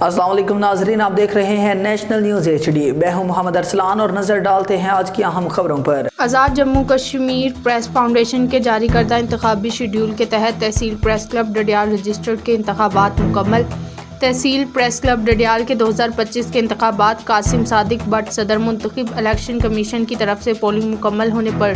السلام علیکم ناظرین، آپ دیکھ رہے ہیں نیشنل نیوز HD۔ میں ہوں محمد ارسلان اور نظر ڈالتے ہیں آج کی اہم خبروں پر۔ آزاد جموں کشمیر پریس فاؤنڈیشن کے جاری کردہ انتخابی شیڈول کے تحت تحصیل پریس کلب ڈڈیال رجسٹرڈ کے انتخابات مکمل۔ تحصیل پریس کلب ڈڈیال کے 2025 کے انتخابات قاسم صادق بٹ صدر منتخب۔ الیکشن کمیشن کی طرف سے پولنگ مکمل ہونے پر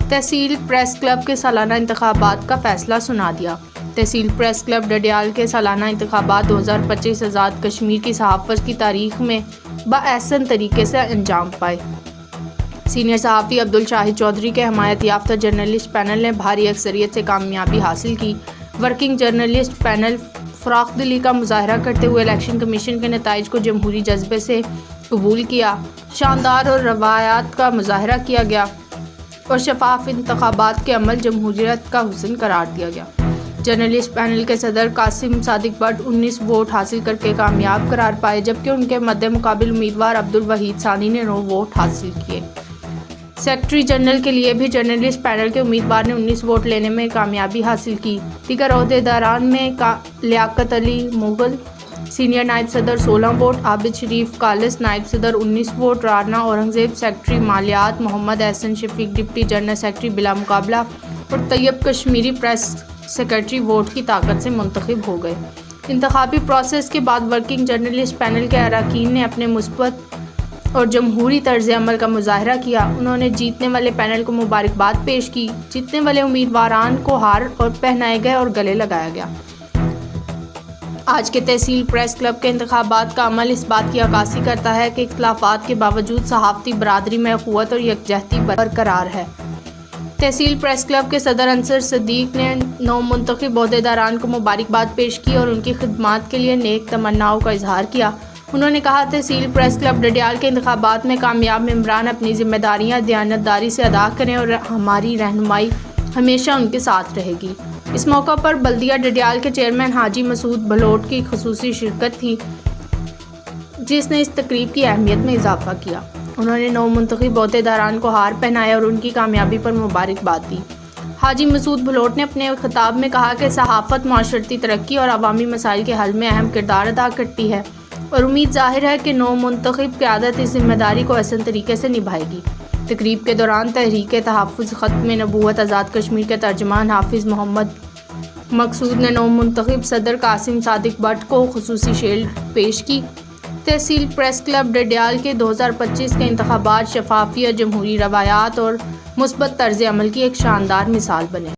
تحصیل پریس کلب کے سالانہ انتخابات کا فیصلہ سنا دیا۔ تحصیل پریس کلب ڈڈیال کے سالانہ انتخابات 2025 آزاد کشمیر کی صحافت کی تاریخ میں باحسن طریقے سے انجام پائے۔ سینئر صحافی عبدالشاہد چودھری کے حمایت یافتہ جرنلسٹ پینل نے بھاری اکثریت سے کامیابی حاصل کی۔ ورکنگ جرنلسٹ پینل فراخ دلی کا مظاہرہ کرتے ہوئے الیکشن کمیشن کے نتائج کو جمہوری جذبے سے قبول کیا۔ شاندار اور روایات کا مظاہرہ کیا گیا اور شفاف انتخابات کے عمل جمہوریت کا حسن قرار دیا گیا۔ جرنلسٹ پینل کے صدر قاسم صادق بٹ 19 ووٹ حاصل کر کے کامیاب قرار پائے، جبکہ ان کے مد مقابل امیدوار عبدالوحید ثانی نے 9 ووٹ حاصل کیے۔ سیکرٹری جنرل کے لیے بھی جرنلسٹ پینل کے امیدوار نے 19 ووٹ لینے میں کامیابی حاصل کی۔ دیگر عہدیداران میں لیاقت علی مغل سینئر نائب صدر 16 ووٹ، عابد شریف کالس نائب صدر 19 ووٹ، رانا اورنگزیب سیکرٹری مالیات، محمد احسن شفیق ڈپٹی جنرل سیکرٹری بلا مقابلہ اور طیب کشمیری پریس سیکرٹری ووٹ کی طاقت سے منتخب ہو گئے۔ انتخابی پروسیس کے بعد ورکنگ جرنلسٹ پینل کے اراکین نے اپنے مثبت اور جمہوری طرز عمل کا مظاہرہ کیا۔ انہوں نے جیتنے والے پینل کو مبارکباد پیش کی۔ جیتنے والے امیدواران کو ہار اور پہنائے گئے اور گلے لگایا گیا۔ آج کے تحصیل پریس کلب کے انتخابات کا عمل اس بات کی عکاسی کرتا ہے کہ اختلافات کے باوجود صحافتی برادری میں اخوت اور یکجہتی برقرار ہے۔ تحصیل پریس کلب کے صدر انصر صدیق نے نو منتخب عہدیداران کو مبارکباد پیش کی اور ان کی خدمات کے لیے نیک تمناؤں کا اظہار کیا۔ انہوں نے کہا، تحصیل پریس کلب ڈڈیال کے انتخابات میں کامیاب ممبران اپنی ذمہ داریاں دیانتداری سے ادا کریں اور ہماری رہنمائی ہمیشہ ان کے ساتھ رہے گی۔ اس موقع پر بلدیہ ڈڈیال کے چیئرمین حاجی مسعود بھلوٹ کی خصوصی شرکت تھی، جس نے اس تقریب کی اہمیت میں اضافہ کیا۔ انہوں نے نو منتخب عہدیداران کو ہار پہنایا اور ان کی کامیابی پر مبارکباد دی۔ حاجی مسعود بھلوٹ نے اپنے خطاب میں کہا کہ صحافت معاشرتی ترقی اور عوامی مسائل کے حل میں اہم کردار ادا کرتی ہے اور امید ظاہر ہے کہ نو منتخب قیادت اس ذمہ داری کو احسن طریقے سے نبھائے گی۔ تقریب کے دوران تحریک تحفظ ختم نبوت آزاد کشمیر کے ترجمان حافظ محمد مقصود نے نو منتخب صدر قاسم صادق بٹ کو خصوصی شیلڈ پیش کی۔ تحصیل پریس کلب ڈڈیال کے 2025 کے انتخابات شفافیت، جمہوری روایات اور مثبت طرز عمل کی ایک شاندار مثال بنے۔